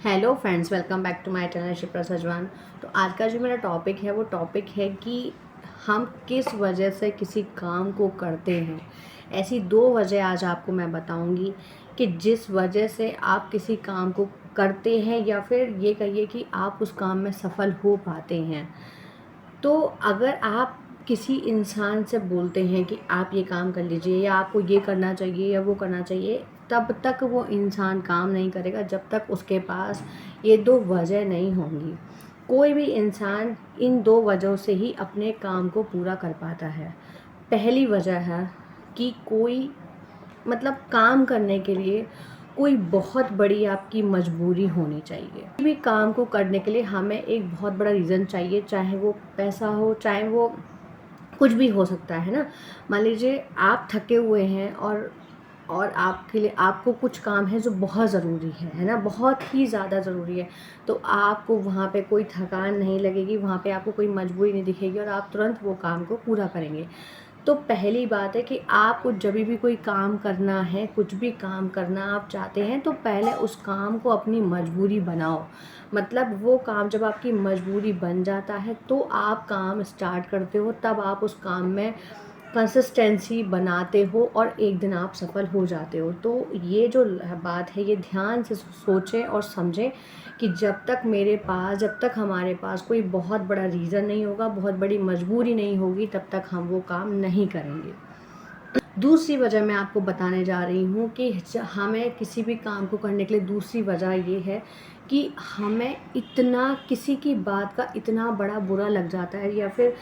Hello friends, welcome back to my channel Shipra Sajwan. तो आज का जो मेरा टॉपिक है वो टॉपिक है कि हम किस वजह से किसी काम को करते हैं। ऐसी दो वजह आज आपको मैं बताऊंगी कि जिस वजह से आप किसी काम को करते हैं या फिर ये कहिए कि आप उस काम में सफल हो पाते हैं। तो अगर आप किसी इंसान से बोलते हैं कि आप ये काम कर लीजिए या आपको ये करना चाहिए या वो करना चाहिए, तब तक वो इंसान काम नहीं करेगा जब तक उसके पास ये दो वजह नहीं होंगी। कोई भी इंसान इन दो वजहों से ही अपने काम को पूरा कर पाता है। पहली वजह है कि कोई मतलब काम करने के लिए कोई बहुत बड़ी आपकी मजबूरी होनी चाहिए। किसी भी काम को करने के लिए हमें एक बहुत बड़ा रीज़न चाहिए, चाहे वो पैसा हो, चाहे वो कुछ भी हो सकता है ना। मान लीजिए आप थके हुए हैं और आपके लिए आपको कुछ काम है जो बहुत ज़रूरी है ना, बहुत ही ज़्यादा ज़रूरी है। तो आपको वहाँ पे कोई थकान नहीं लगेगी, वहाँ पे आपको कोई मजबूरी नहीं दिखेगी और आप तुरंत वो काम को पूरा करेंगे। तो पहली बात है कि आपको जब भी कोई काम करना है, कुछ भी काम करना आप चाहते हैं, तो पहले उस काम को अपनी मजबूरी बनाओ। मतलब वो काम जब आपकी मजबूरी बन जाता है तो आप काम स्टार्ट करते हो, तब आप उस काम में कंसिस्टेंसी बनाते हो और एक दिन आप सफल हो जाते हो। तो ये जो बात है, ये ध्यान से सोचें और समझें कि जब तक हमारे पास कोई बहुत बड़ा रीज़न नहीं होगा, बहुत बड़ी मजबूरी नहीं होगी, तब तक हम वो काम नहीं करेंगे। दूसरी वजह मैं आपको बताने जा रही हूँ कि हमें किसी भी काम को करने के लिए दूसरी वजह ये है कि हमें इतना किसी की बात का इतना बड़ा बुरा लग जाता है या फिर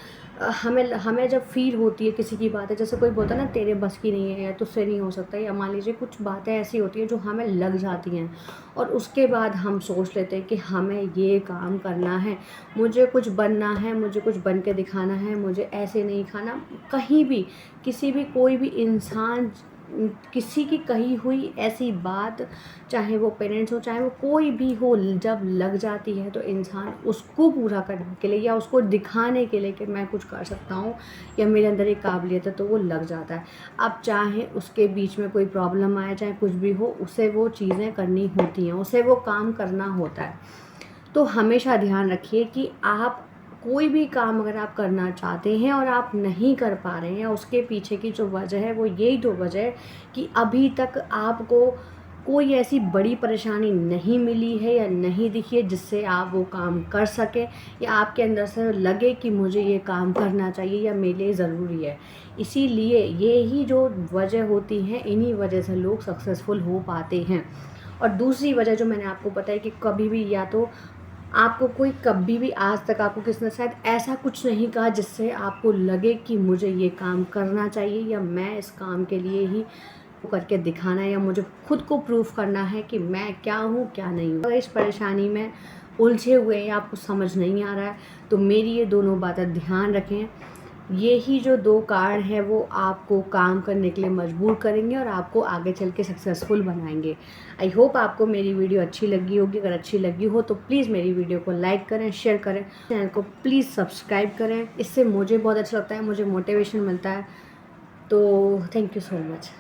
हमें हमें जब फील होती है किसी की बातें, जैसे कोई बोलता है ना तेरे बस की नहीं है या तुझसे नहीं हो सकता, या मान लीजिए कुछ बातें ऐसी होती हैं जो हमें लग जाती हैं और उसके बाद हम सोच लेते हैं कि हमें ये काम करना है, मुझे कुछ बनना है, मुझे कुछ बन के दिखाना है, मुझे ऐसे नहीं खाना। कहीं भी किसी भी कोई भी इंसान किसी की कही हुई ऐसी बात, चाहे वो पेरेंट्स हो चाहे वो कोई भी हो, जब लग जाती है तो इंसान उसको पूरा करने के लिए या उसको दिखाने के लिए कि मैं कुछ कर सकता हूँ या मेरे अंदर एक काबिलियत है, तो वो लग जाता है। अब चाहे उसके बीच में कोई प्रॉब्लम आए, चाहे कुछ भी हो, उसे वो चीज़ें करनी होती हैं, उसे वो काम करना होता है। तो हमेशा ध्यान रखिए कि आप कोई भी काम अगर आप करना चाहते हैं और आप नहीं कर पा रहे हैं, उसके पीछे की जो वजह है वो यही दो वजह है कि अभी तक आपको कोई ऐसी बड़ी परेशानी नहीं मिली है या नहीं दिखी है जिससे आप वो काम कर सकें, या आपके अंदर से लगे कि मुझे ये काम करना चाहिए या मेरे लिए ज़रूरी है। इसीलिए ये ही जो वजह होती हैं, इन्हीं वजह से लोग सक्सेसफुल हो पाते हैं। और दूसरी वजह जो मैंने आपको बताई कि कभी भी या तो आपको कोई कभी भी आज तक आपको किसी ने शायद ऐसा कुछ नहीं कहा जिससे आपको लगे कि मुझे ये काम करना चाहिए या मैं इस काम के लिए ही करके दिखाना है या मुझे खुद को प्रूफ करना है कि मैं क्या हूँ क्या नहीं हूँ। अगर इस परेशानी में उलझे हुए हैं या आपको समझ नहीं आ रहा है, तो मेरी ये दोनों बातें ध्यान रखें। ये ही जो दो कारण हैं वो आपको काम करने के लिए मजबूर करेंगे और आपको आगे चल के सक्सेसफुल बनाएंगे। आई होप आपको मेरी वीडियो अच्छी लगी होगी। अगर अच्छी लगी हो तो प्लीज़ मेरी वीडियो को लाइक करें, शेयर करें, चैनल को प्लीज़ सब्सक्राइब करें। इससे मुझे बहुत अच्छा लगता है, मुझे मोटिवेशन मिलता है। तो थैंक यू सो मच।